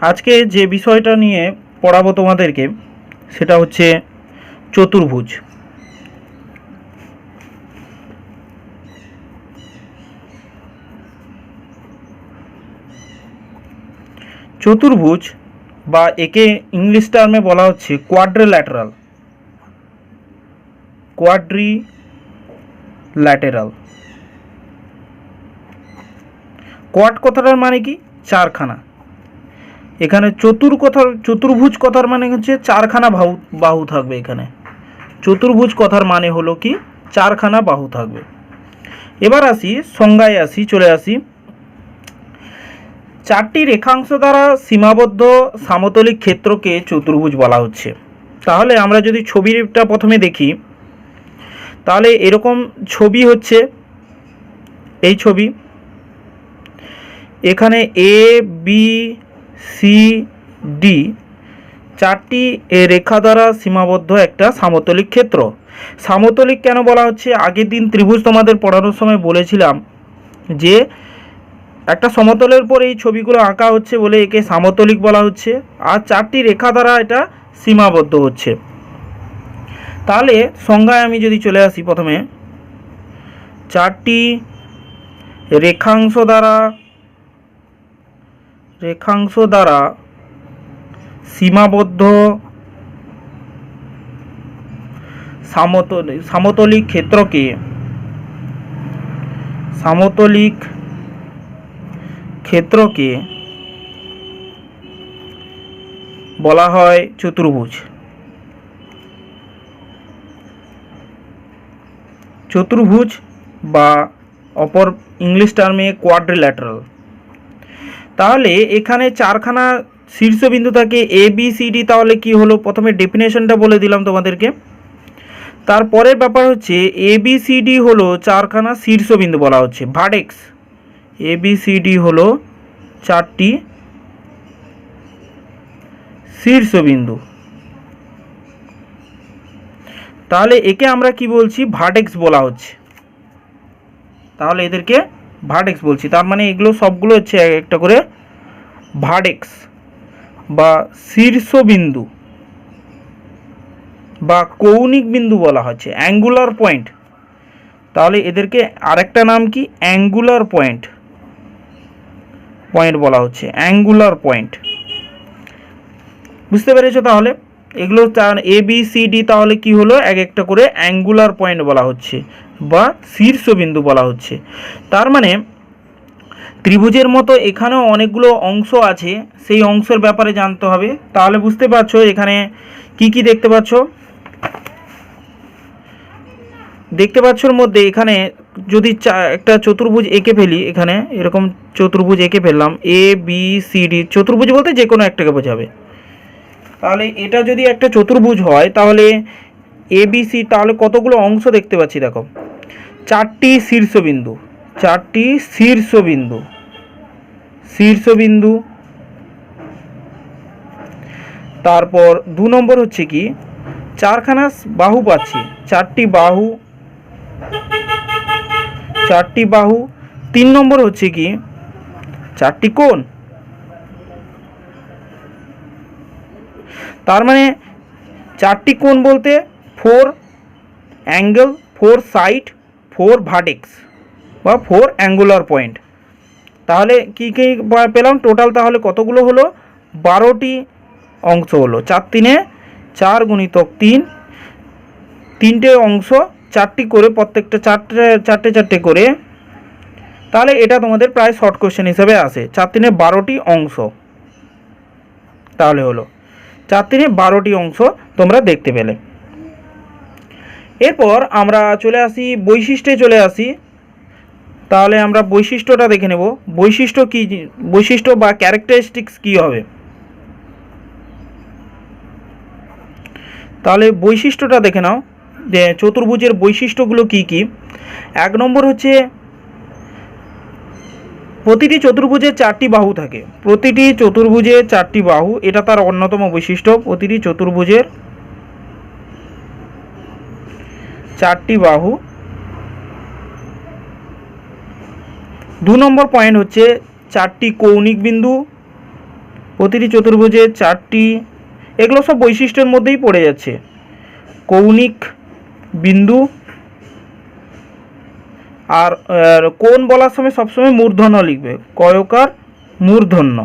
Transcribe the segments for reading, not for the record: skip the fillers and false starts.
আজকে যে বিষয়টা নিয়ে পড়াবো তোমাদেরকে সেটা হচ্ছে চতুর্ভুজ। চতুর্ভুজ বা একে ইংলিশ টার্মে বলা হচ্ছে কোয়াড্রিল্যাটেরাল। কোয়াড কথাটার মানে কি? চারখানা। এখানে চতুর্ভুজ কথার মানে হচ্ছে চারখানা বাহু থাকবে। এখানে চতুর্ভুজ কথার মানে হলো কি চারখানা বাহু থাকবে। এবার আসি সংজ্ঞায় চলে আসি। চারটি রেখাংশ দ্বারা সীমাবদ্ধ সমতলিক ক্ষেত্রকে চতুর্ভুজ বলা হচ্ছে। তাহলে আমরা যদি ছবিটা প্রথমে দেখি, তাহলে এরকম ছবি হচ্ছে এই ছবি। এখানে এ বি সি ডি চারটি রেখা দ্বারা সীমাবদ্ধ একটা সমতলিক ক্ষেত্র। সমতলিক কেন বলা হচ্ছে? আগের দিন ত্রিভুজ তোমাদের পড়ানোর সময় বলেছিলাম যে একটা সমতলের পর এই ছবিগুলো আঁকা হচ্ছে বলে একে সমতলিক বলা হচ্ছে, আর চারটি রেখা দ্বারা এটা সীমাবদ্ধ হচ্ছে। তাহলে সংজ্ঞায় আমি যদি চলে আসি, প্রথমে চারটি রেখাংশ দ্বারা সীমাবদ্ধ সমতলিক ক্ষেত্রকে বলা হয় চতুর্ভুজ। বা অপর ইংলিশ টার্মে কোয়াড্রিল্যাটারাল। তাহলে এখানে চারখানা শীর্ষবিন্দু থাকে এ বি সি ডি। তাহলে কি হলো? প্রথমে ডেফিনেশনটা বলে দিলাম তোমাদেরকে। তারপরের ব্যাপার হচ্ছে এ বি সি ডি হলো চারখানা শীর্ষবিন্দু বলা হচ্ছে, vertex. A B C D হলো চারটি শীর্ষবিন্দু। তাহলে একে আমরা কি বলছি? ভার্টেক্স বলা হচ্ছে। তাহলে এদেরকে ভার্টেক্স বলছি। তার মানে এগুলো সবগুলো হচ্ছে একটা করে ভার্টেক্স বা শীর্ষবিন্দু বা কৌণিক বিন্দু বলা হচ্ছে, অ্যাঙ্গুলার পয়েন্ট। তাহলে এদেরকে আরেকটা নাম কি? অ্যাঙ্গুলার পয়েন্ট বলা হচ্ছে, অ্যাঙ্গুলার পয়েন্ট। বুঝতে পেরেছো? তাহলে এগুলো এ বি সি ডি তাহলে কি হলো? এক একটা করে অ্যাঙ্গুলার পয়েন্ট বলা হচ্ছে বা শীর্ষবিন্দু বলা হচ্ছে। তার মানে ত্রিভুজের মতো এখানেও অনেকগুলো অংশ আছে, সেই অংশের ব্যাপারে জানতে হবে। তাহলে বুঝতে পারছো এখানে কি কি দেখতে পাচ্ছ। এর মধ্যে এখানে যদি একটা চতুর্ভুজ এঁকে ফেলি, এখানে এরকম চতুর্ভুজ এঁকে ফেললাম, এ বি সি ডি। চতুর্ভুজ বলতে যে কোনো একটাকে বোঝাবে। তাহলে এটা যদি একটা চতুর্ভুজ হয়, তাহলে এ বি সি, তাহলে কতগুলো অংশ দেখতে পাচ্ছি দেখো। চারটি শীর্ষবিন্দু। তারপর 2 নম্বর হচ্ছে কি চারখানা বাহু পাচ্ছি, চারটি বাহু। 3 নম্বর হচ্ছে কি চারটি কোণ। তার মানে চারটি কোণ বলতে 4 অ্যাঙ্গেল, 4 সাইড, 4 ভার্টেক্স বা 4 অ্যাঙ্গুলার পয়েন্ট। তাহলে কি কি পেলাম টোটাল? তাহলে কতগুলো হলো? 12টি অংশ হলো। 4 3 4 গুণিতক 3, 3টে অংশ, 4টি করে, প্রত্যেকটা চারটে করে। তাহলে এটা তোমাদের প্রায় শর্ট কোশ্চেন হিসেবে আসে। 4 3 12টি অংশ। তাহলে হলো 4 3 12টি অংশ তোমরা দেখতে পেলে। এরপর আমরা চলে আসি বৈশিষ্ট্যে চলে আসি। তাহলে আমরা বৈশিষ্ট্যটা দেখে নেব। বৈশিষ্ট্য বা ক্যারেক্টারিস্টিক্স কী হবে? তাহলে বৈশিষ্ট্যটা দেখে নাও যে চতুর্ভুজের বৈশিষ্ট্যগুলো কি কি। 1 নম্বর হচ্ছে প্রতিটি চতুর্ভুজে 4টি বাহু থাকে। প্রতিটি চতুর্ভুজে 4টি বাহু, এটা তার অন্যতম বৈশিষ্ট্য। প্রতিটি চতুর্ভুজের 4টি বাহু। 2 নম্বর পয়েন্ট হচ্ছে 4টি কৌণিক বিন্দু। প্রতিটি চতুর্ভুজের 4টি, এগুলো সব বৈশিষ্ট্যের মধ্যেই পড়ে যাচ্ছে। কৌণিক বিন্দু, আর কোণ বলার সময় সবসময় মূর্ধন্য লিখবে, কয়কার মূর্ধন্য,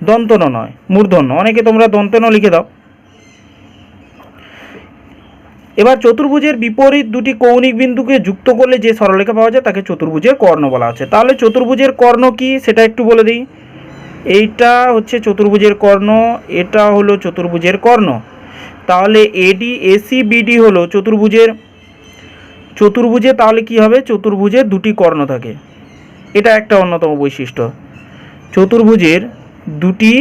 দন্তন নয়, মূর্ধন্য। অনেকে তোমরা দন্তন লিখে দাও। এবার চতুর্ভুজের বিপরীত দুটি কৌণিক বিন্দুকে যুক্ত করলে যে সরলরেখা পাওয়া যায় তাকে চতুর্ভুজের কর্ণ বলা হচ্ছে। তাহলে চতুর্ভুজের কর্ণ কি সেটা একটু বলে দিই। এইটা হচ্ছে চতুর্ভুজের কর্ণ, এটা হলো চতুর্ভুজের কর্ণ। তাহলে এডি এসি বিডি হলো চতুর্ভুজে তাহলে কি হবে, চতুর্ভুজের দুটি কর্ণ থাকে, এটা একটা অন্যতম বৈশিষ্ট্য। চতুর্ভুজের দুটি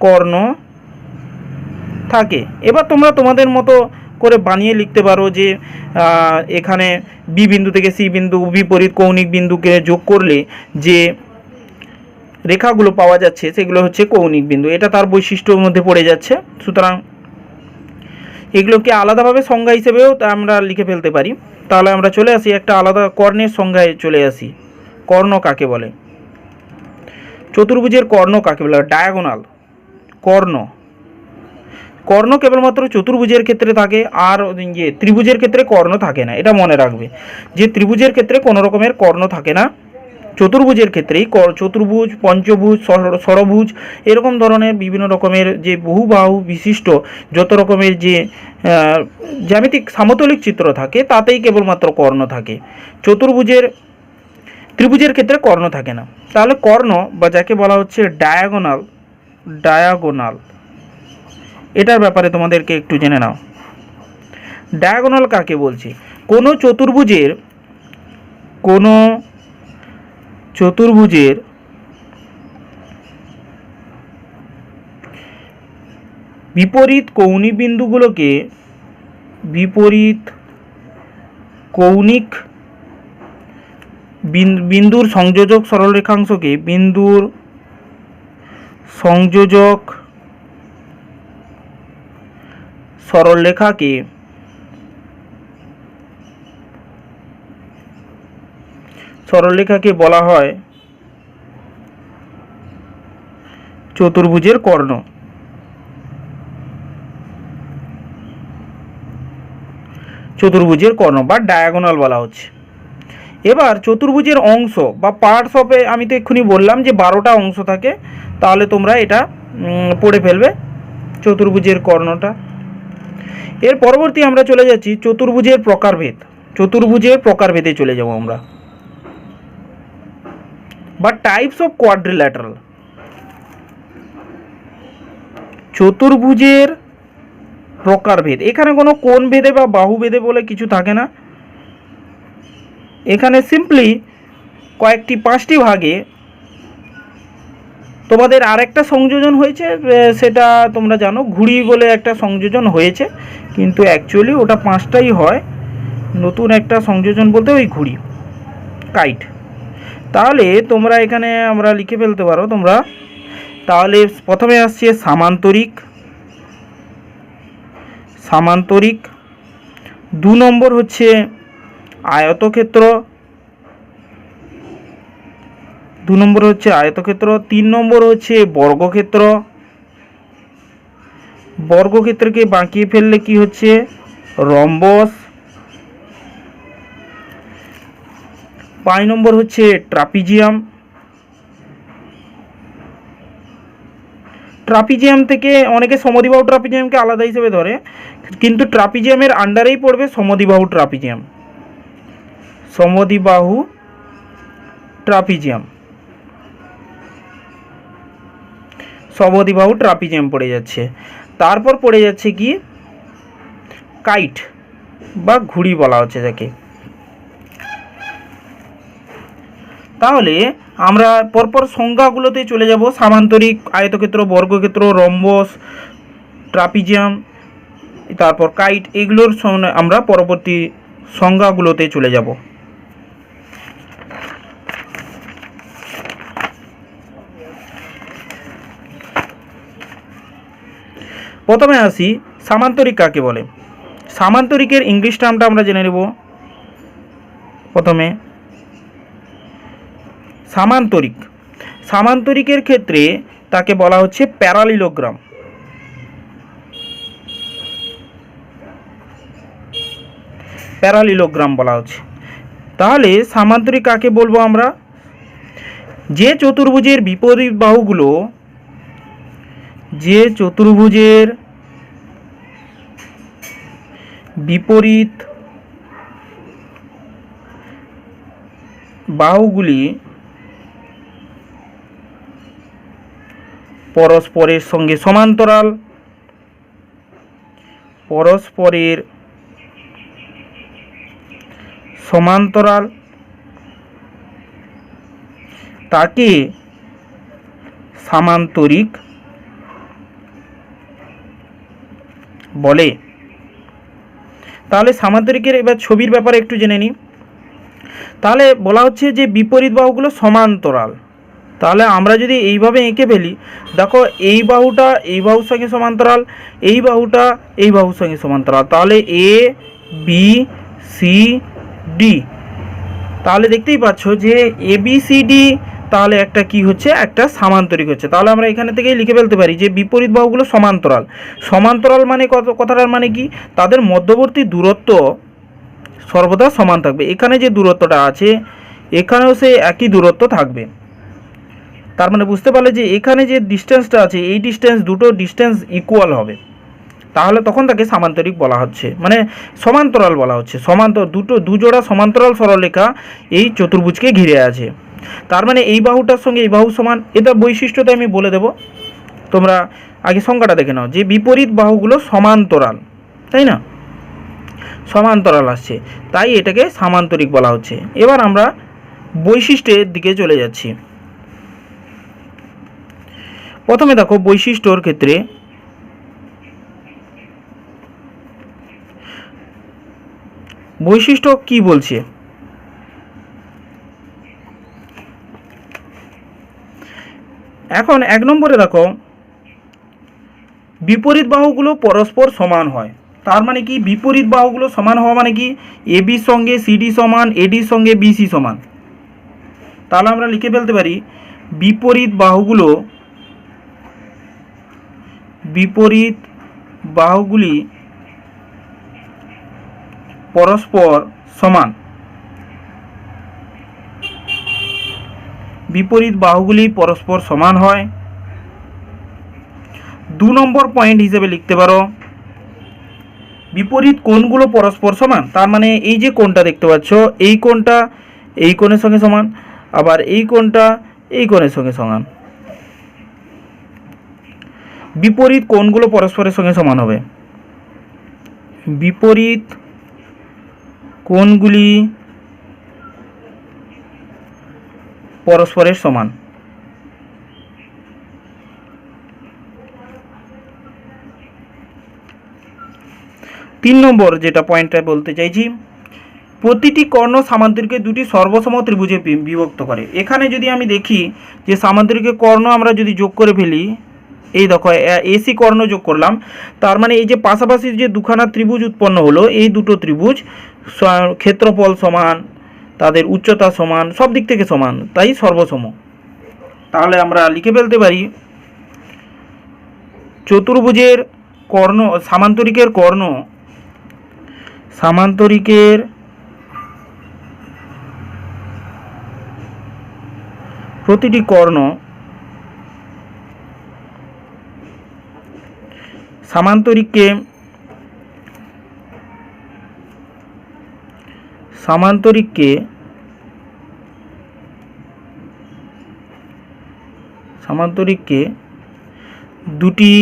কর্ণ থাকে। এবার তোমরা তোমাদের মতো করে বানিয়ে লিখতে পারো যে এখানে বি বিন্দু থেকে সি বিন্দু বিপরীত কৌণিক বিন্দুকে যোগ করলে যে রেখাগুলো পাওয়া যাচ্ছে সেগুলো হচ্ছে কৌণিক বিন্দু, এটা তার বৈশিষ্ট্যর মধ্যে পড়ে যাচ্ছে। সুতরাং এগুলোকে আলাদাভাবে সংজ্ঞা হিসেবেও আমরা লিখে ফেলতে পারি। তাহলে আমরা চলে আসি একটা আলাদা কর্ণের সংজ্ঞায় চলে আসি। কর্ণ কাকে বলে, চতুর্ভুজের কর্ণ কাকে বলে? ডায়াগোনাল কর্ণ। কর্ণ কেবলমাত্র চতুর্ভুজের ক্ষেত্রে থাকে, আর ত্রিভুজের ক্ষেত্রে কর্ণ থাকে না, এটা মনে রাখবে যে ত্রিভুজের ক্ষেত্রে কোনো রকমের কর্ণ থাকে না, চতুর্ভুজের ক্ষেত্রেই চতুর্ভুজ, পঞ্চভুজ, ষড়ভুজ এরকম ধরনের বিভিন্ন রকমের যে বহুবাহু বিশিষ্ট যত রকমের যে জ্যামিতিক সামতলিক চিত্র থাকে তাতেই কেবলমাত্র কর্ণ থাকে। ত্রিভুজের ক্ষেত্রে কর্ণ থাকে না। তাহলে কর্ণ বা যাকে বলা হচ্ছে ডায়াগোনাল, এটার ব্যাপারে তোমাদেরকে একটু জেনে নাও। ডায়াগোনাল কাকে বলছি? কোনো চতুর্ভুজের বিপরীত কৌণিক বিন্দুগুলোকে, বিপরীত কৌণিক বিন্দুর সংযোজক সরলরেখাংশকে, বিন্দুর সংযোজক সরলরেখাকে বলা হয় চতুর্ভুজের কর্ণ। চতুর্ভুজের কর্ণ বা ডায়াগোনাল বলা হচ্ছে। এবার চতুর্ভুজের অংশ বা পার্টস অফ, আমি তো এক্ষুনি বললাম যে 12টা অংশ থাকে, তাহলে তোমরা এটা পড়ে ফেলবে চতুর্ভুজের কর্ণটা। এর পরবর্তী আমরা চলে যাচ্ছি চতুর্ভুজের প্রকারভেদ। চতুর্ভুজের প্রকারভেদে চলে যাব আমরা, বা টাইপস অফ কোয়াড্রিল্যাটারাল। চতুর্ভুজের প্রকারভেদ, এখানে কোনো কোণ ভেদে বা বাহু ভেদে বলে কিছু থাকে না। এখানে সিম্পলি কয়েকটি 5টি ভাগে তোমাদের আরেকটা সংযোজন হয়েছে, সেটা তোমরা জানো, ঘুড়ি বলে একটা সংযোজন হয়েছে, কিন্তু অ্যাকচুয়ালি ওটা 5টাই হয়। নতুন একটা সংযোজন বলতে ওই ঘুড়ি, কাইট। তাহলে তোমরা এখানে আমরা লিখে ফেলতে পারো তোমরা। তাহলে প্রথমে আসছে সামান্তরিক, 2 নম্বর হচ্ছে আয়তক্ষেত্র, 3 নম্বর হচ্ছে বর্গক্ষেত্রকে বাঁকিয়ে ফেললে কি হচ্ছে, রম্বস। 5 নম্বর হচ্ছে ট্রাপিজিয়াম। ট্রাপিজিয়াম থেকে অনেকে সমদ্বিবাহু ট্রাপিজিয়ামকে আলাদা হিসেবে ধরে, কিন্তু ট্রাপিজিয়ামের আন্ডারেই পড়বে সমদ্বিবাহু ট্রাপিজিয়াম পড়ে যাচ্ছে। তারপর পড়ে যাচ্ছে কি, কাইট বা ঘুড়ি বলা হচ্ছে যাকে। তাহলে আমরা পরপর সংজ্ঞাগুলোতে চলে যাব। সামান্তরিক, আয়তক্ষেত্র, বর্গক্ষেত্র, রম্বস, ট্রাপিজিয়াম, তারপর কাইট, এগুলোর আমরা পরবর্তী সংজ্ঞাগুলোতে চলে যাব। প্রথমে আসি সামান্তরিক কাকে বলে। সামান্তরিকের ইংলিশ টার্মটা আমরা জেনে নেব। প্রথমে সামান্তরিকের ক্ষেত্রে তাকে বলা হচ্ছে প্যারালিলোগ্রাম। প্যারালিলোগ্রাম বলা হচ্ছে। তাহলে সামান্তরিক কাকে বলবো আমরা? যে চতুর্ভুজের বিপরীত বাহুগুলো, যে চতুর্ভুজের বিপরীত বাহুগুলি পরস্পরের সঙ্গে সমান্তরাল, পরস্পরের সমান্তরাল, তাকে সামান্তরিক বলে। তাহলে সামান্তরিকের এবার ছবির ব্যাপারে একটু জেনে নিই। তাহলে বলা হচ্ছে যে বিপরীত বাহুগুলো সমান্তরাল। তাহলে আমরা যদি এইভাবে এঁকে ফেলি, দেখো এই বাহুটা এই বাহুর সঙ্গে সমান্তরাল, এই বাহুটা এই বাহুর সঙ্গে সমান্তরাল, তাহলে এ বি সি ডি। তাহলে দেখতেই পাচ্ছ যে এ বি সি ডি তাহলে একটা কি হচ্ছে, একটা সামান্তরিক হচ্ছে। তাহলে আমরা এখানে থেকেই লিখে ফেলতে পারি যে বিপরীত বাহুগুলো সমান্তরাল। সমান্তরাল মানে কথাটার মানে কি, তাদের মধ্যবর্তী দূরত্ব সর্বদা সমান থাকবে। এখানে যে দূরত্বটা আছে এখানেও সেই একই দূরত্ব থাকবে। তার মানে বুঝতে পারলে যে এখানে যে ডিস্টেন্সটা আছে এই দুটো ডিস্টেন্স ইকুয়াল হবে, তাহলে তখন তাকে সামান্তরিক বলা হচ্ছে, মানে সমান্তরাল বলা হচ্ছে। দুজোড়া সমান্তরাল সরলরেখা এই চতুর্ভুজকে ঘিরে আছে। তার মানে এই বাহুটার সঙ্গে এই বাহু সমান। এটা বৈশিষ্ট্যটা আমি বলে দেব, তোমরা আগে সংখ্যাটা দেখে নাও যে বিপরীত বাহুগুলো সমান্তরাল, তাই না, সমান্তরাল আসছে, তাই এটাকে সামান্তরিক বলা হচ্ছে। এবার আমরা বৈশিষ্ট্যের দিকে চলে যাচ্ছি। প্রথমে দেখো বৈশিষ্ট্যর ক্ষেত্রে বৈশিষ্ট্য কি বলছে। এখন 1 নম্বরে দেখো বিপরীত বাহুগুলো পরস্পর সমান হয়। তার মানে কি, বিপরীত বাহুগুলো সমান হওয়া মানে কি, এবির সঙ্গে সিডি সমান, এডির সঙ্গে বিসি সমান। তাহলে আমরা লিখে ফেলতে পারি বিপরীত বাহুগুলি পরস্পর সমান। বিপরীত বাহুগুলি পরস্পর সমান হয়। 2 নম্বর পয়েন্ট হিসেবে লিখতে পারো বিপরীত কোণগুলো পরস্পর সমান। তার মানে এই যে কোণটা দেখতে পাচ্ছ এই কোণটা এই কোণের সঙ্গে সমান, আবার এই কোণটা এই কোণের সঙ্গে সমান। বিপরীত কোণগুলো পরস্পরের সঙ্গে সমান হবে। বিপরীত কোণগুলি পরস্পরের সমান। 3 নম্বর যেটা পয়েন্টটা বলতে চাইছি, প্রতিটি কর্ণ সামান্তরিকের দুটি সর্বসম ত্রিভুজে বিভক্ত করে। এখানে যদি আমি দেখি যে সামান্তরিকের কর্ণ আমরা যদি যোগ করে ফেলি, এই দেখো এসি কর্ণ যোগ করলাম, তার মানে এই যে পাশাপাশি যে দুখানা ত্রিভুজ উৎপন্ন হলো, এই দুটো ত্রিভুজ ক্ষেত্রফল সমান, তাদের উচ্চতা সমান, সব দিক থেকে সমান, তাই সর্বসম। তাহলে আমরা লিখে ফেলতে পারি চতুর্ভুজের কর্ণ, সামান্তরিকের প্রতিটি কর্ণ সামান্তরিককে দুটি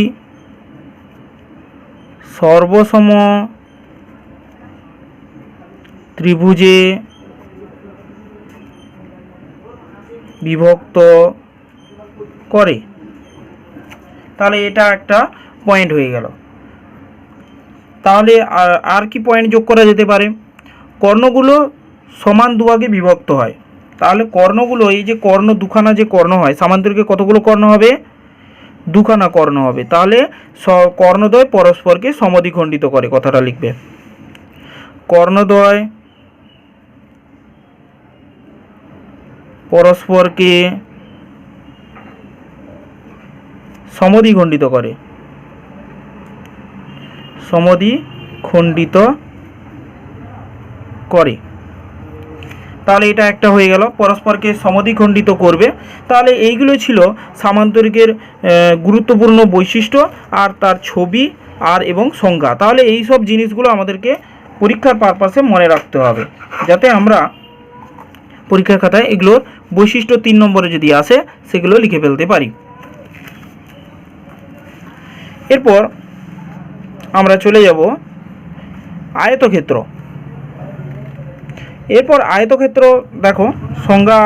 সর্বসম ত্রিভুজে বিভক্ত করে। তাহলে এটা একটা পয়েন্ট হয়ে গেল। তাহলে আর কি পয়েন্ট যোগ করা যেতে পারে, কর্ণগুলো সমান দুভাগে বিভক্ত হয়। তাহলে কর্ণগুলো, এই যে কর্ণ দুখানা যে কর্ণ হয়, সামান্তরিকে কতগুলো কর্ণ হবে, দুখানা কর্ণ হবে। তাহলে কর্ণদ্বয় পরস্পরকে সমদ্বিখণ্ডিত করে, কথাটা লিখবে কর্ণদ্বয় পরস্পরকে সমদ্বিখণ্ডিত করে, সমদ্বিখণ্ডিত করে। তাহলে এটা একটা হয়ে গেল, পরস্পরকে সমদ্বিখণ্ডিত করবে। তাহলে এইগুলো ছিল সামান্তরিকের গুরুত্বপূর্ণ বৈশিষ্ট্য আর তার ছবি আর এবং সংজ্ঞা। তাহলে এই সব জিনিসগুলো আমাদেরকে পরীক্ষার পারপাসে মনে রাখতে হবে, যাতে আমরা পরীক্ষার খাতায় এগুলোর বৈশিষ্ট্য 3 নম্বরে যদি আসে সেগুলো লিখে ফেলতে পারি। এরপর আমরা চলে যাব আয়তক্ষেত্র। এরপর আয়তক্ষেত্র দেখো, সংজ্ঞা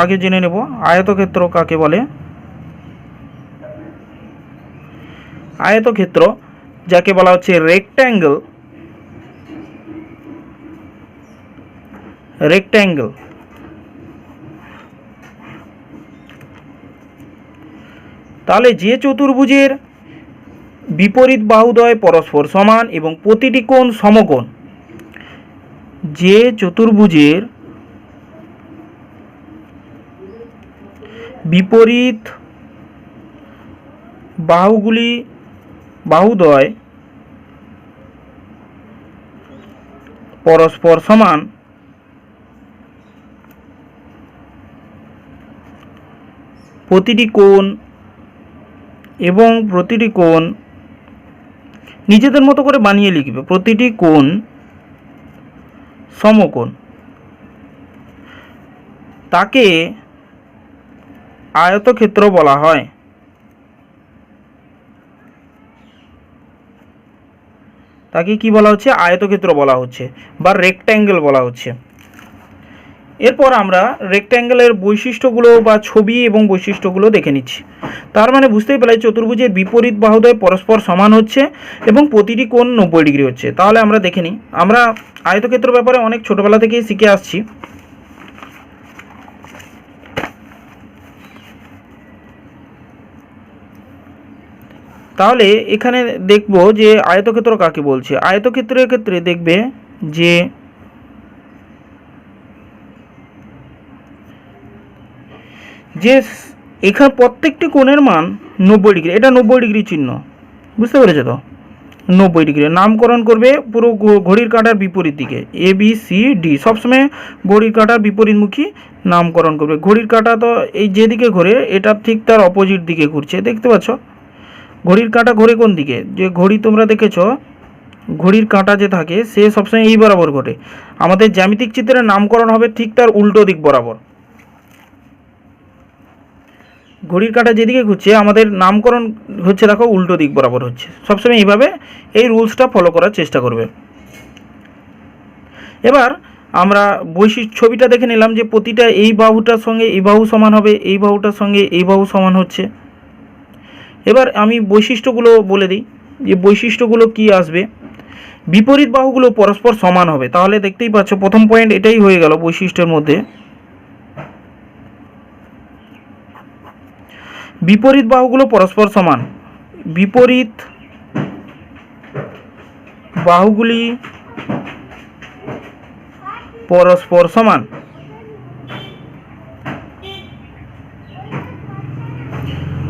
আগে জেনে নেব। আয়তক্ষেত্র কাকে বলে? আয়তক্ষেত্র যাকে বলা হচ্ছে রেক্ট্যাঙ্গেল, রেক্ট্যাঙ্গেল তাহলে যে চতুর্ভুজের বিপরীত বাহুদ্বয় পরস্পর সমান এবং প্রতিটি কোণ সমকোণ, যে চতুর্ভুজের বিপরীত বাহুদ্বয় পরস্পর সমান প্রতিটি কোণ এবং প্রতিটি কোণ নিজেদের মতো করে বানিয়ে লিখবে, প্রতিটি কোণ সমকোণ, তাকে আয়তক্ষেত্র বলা হয়। তাকে কি বলা হচ্ছে? আয়তক্ষেত্র বলা হচ্ছে বা রেক্ট্যাঙ্গেল বলা হচ্ছে। এরপর আমরা রেক্ট্যাঙ্গেলের বৈশিষ্ট্যগুলো বা ছবি এবং বৈশিষ্ট্যগুলো দেখে নিচ্ছি। তার মানে বুঝতেই পেলে চতুর্ভুজের বিপরীত বাহুদ্বয় পরস্পর সমান হচ্ছে এবং প্রতিটি কোণ 90 ডিগ্রি হচ্ছে। তাহলে আমরা দেখে নিই। আমরা আয়তক্ষেত্র ব্যাপারে অনেক ছোটোবেলা থেকেই শিখে আসছি। তাহলে এখানে দেখব যে আয়তক্ষেত্র কাকে বলছে। আয়তক্ষেত্রের ক্ষেত্রে দেখবে যে এখানে প্রত্যেকটি কোণের মান 90 ডিগ্রি। এটা 90 ডিগ্রি চিহ্ন, বুঝতে পেরেছো তো? 90 ডিগ্রি নামকরণ করবে পুরো ঘড়ির কাঁটার বিপরীত দিকে, এ বি সি ডি, সবসময় ঘড়ির কাঁটার বিপরীতমুখী নামকরণ করবে। ঘড়ির কাঁটা তো এই যেদিকে ঘোরে এটা ঠিক তার অপোজিট দিকে ঘুরছে, দেখতে পাচ্ছ? ঘড়ির কাঁটা ঘোরে কোন দিকে? যে ঘড়ি তোমরা দেখেছ, ঘড়ির কাঁটা যে থাকে সে সবসময় এই বরাবর ঘোরে। আমাদের জ্যামিতিক চিত্রের নামকরণ হবে ঠিক তার উল্টো দিক বরাবর। ঘড়ির কাঁটা যেদিকে ঘুরছে আমাদের নামকরণ হচ্ছে দেখো উল্টো দিক বরাবর হচ্ছে। সবসময় এইভাবে এই রুলসটা ফলো করার চেষ্টা করবে। এবার আমরা ছবিটা দেখে নিলাম যে প্রতিটা এই বাহুটার সঙ্গে এই বাহু সমান হবে, এই বাহুটার সঙ্গে এই বাহু সমান হচ্ছে। এবার আমি বৈশিষ্ট্যগুলো বলে দিই যে বৈশিষ্ট্যগুলো কি আসবে। বিপরীত বাহুগুলো পরস্পর সমান হবে। তাহলে দেখতেই পাচ্ছ প্রথম পয়েন্ট এটাই হয়ে গেল বৈশিষ্ট্যের মধ্যে। বিপরীত বাহুগুলো পরস্পর সমান, বিপরীত বাহুগুলি পরস্পর সমান।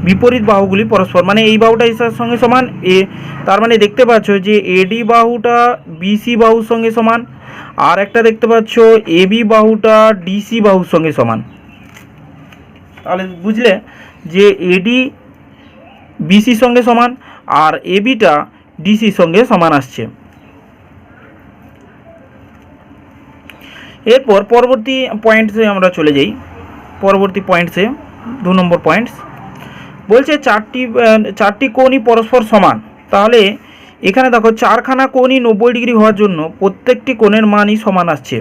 বিপরীত বাহুগুলি পরস্পর মানে এই বাহুটা এর সঙ্গে সমান, তার মানে দেখতে পাচ্ছ যে এডি বাহুটা বিসি বাহুর সঙ্গে সমান, আর একটা দেখতে পাচ্ছ এবি বাহুটা ডিসি বাহুর সঙ্গে সমান। তাহলে বুঝলে যে এডি বিসির সঙ্গে সমান আর এবিটা ডিসির সঙ্গে সমান আসছে। এরপর পরবর্তী পয়েন্টসে আমরা চলে যাই। পরবর্তী পয়েন্টসে 2 নম্বর পয়েন্টস বলছে চারটি কোণই পরস্পর সমান। তাহলে এখানে দেখো চারখানা কোণই 90 ডিগ্রি হওয়ার জন্য প্রত্যেকটি কোণের মানই সমান আসছে।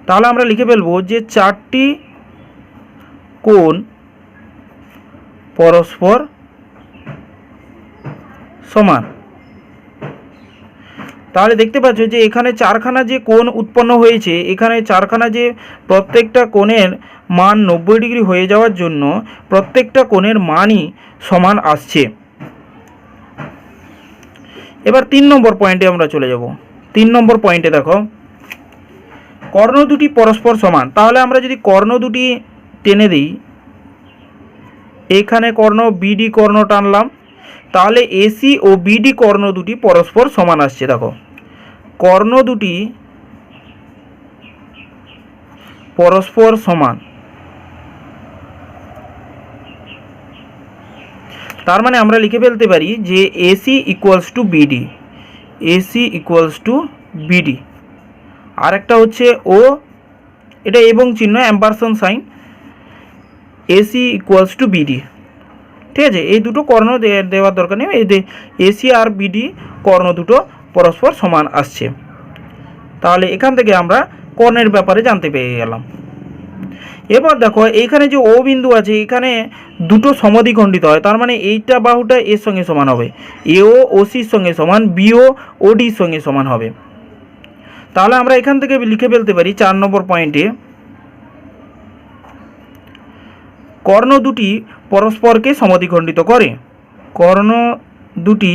তাহলে আমরা লিখে ফেলবো যে চারটি কোণ পরস্পর সমান। তাহলে দেখতে পাচ্ছ যে এখানে চারখানা যে কোণ উৎপন্ন হয়েছে, এখানে চারখানা যে প্রত্যেকটা কোণের মান 90 ডিগ্রি হয়ে যাওয়ার জন্য প্রত্যেকটা কোণের মানই সমান আসছে। এবার 3 নম্বর পয়েন্টে আমরা চলে যাব। 3 নম্বর পয়েন্টে দেখো কর্ণ দুটি পরস্পর সমান। তাহলে আমরা যদি কর্ণ দুটি টেনে দিই এখানে কর্ণ বিডি কর্ণ টানলাম, তাহলে এসি ও বিডি কর্ণ দুটি পরস্পর সমান আসছে। দেখো কর্ণ দুটি পরস্পর সমান, তার মানে আমরা লিখে ফেলতে পারি যে AC equals to BD, AC equals to BD. আর একটা হচ্ছে ও, এটা এবং চিহ্ন ampersand sign, AC equals to BD. ঠিক আছে, এই দুটো কর্ণ দেওয়ার দরকার নেই, এই এসি আর বিডি কর্ণ দুটো পরস্পর সমান আসছে। তাহলে এখান থেকে আমরা কর্ণের ব্যাপারে জানতে পেরে গেলাম। এবার দেখো এইখানে যে ও বিন্দু আছে, এখানে দুটো সমদ্বিখণ্ডিত হয়, তার মানে এইটা বাহুটা এর সঙ্গে সমান হবে, এও ওসির সঙ্গে সমান, বিও ওডির সঙ্গে সমান হবে। তাহলে আমরা এখান থেকে লিখে ফেলতে পারি 4 নম্বর পয়েন্টে, কর্ণ দুটি পরস্পরকে সমদ্বিখণ্ডিত করে, কর্ণ দুটি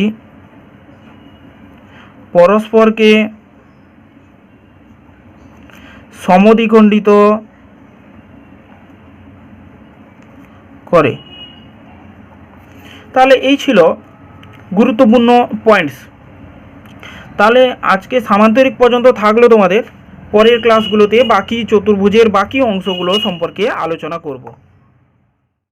পরস্পরকে সমদ্বিখণ্ডিত করে। তাহলে এই ছিল গুরুত্বপূর্ণ পয়েন্টস। তাহলে আজকে সামান্তরিক পর্যন্ত থাকলো, তোমাদের পরের ক্লাসগুলোতে বাকি চতুর্ভুজের বাকি অংশগুলো সম্পর্কে আলোচনা করব।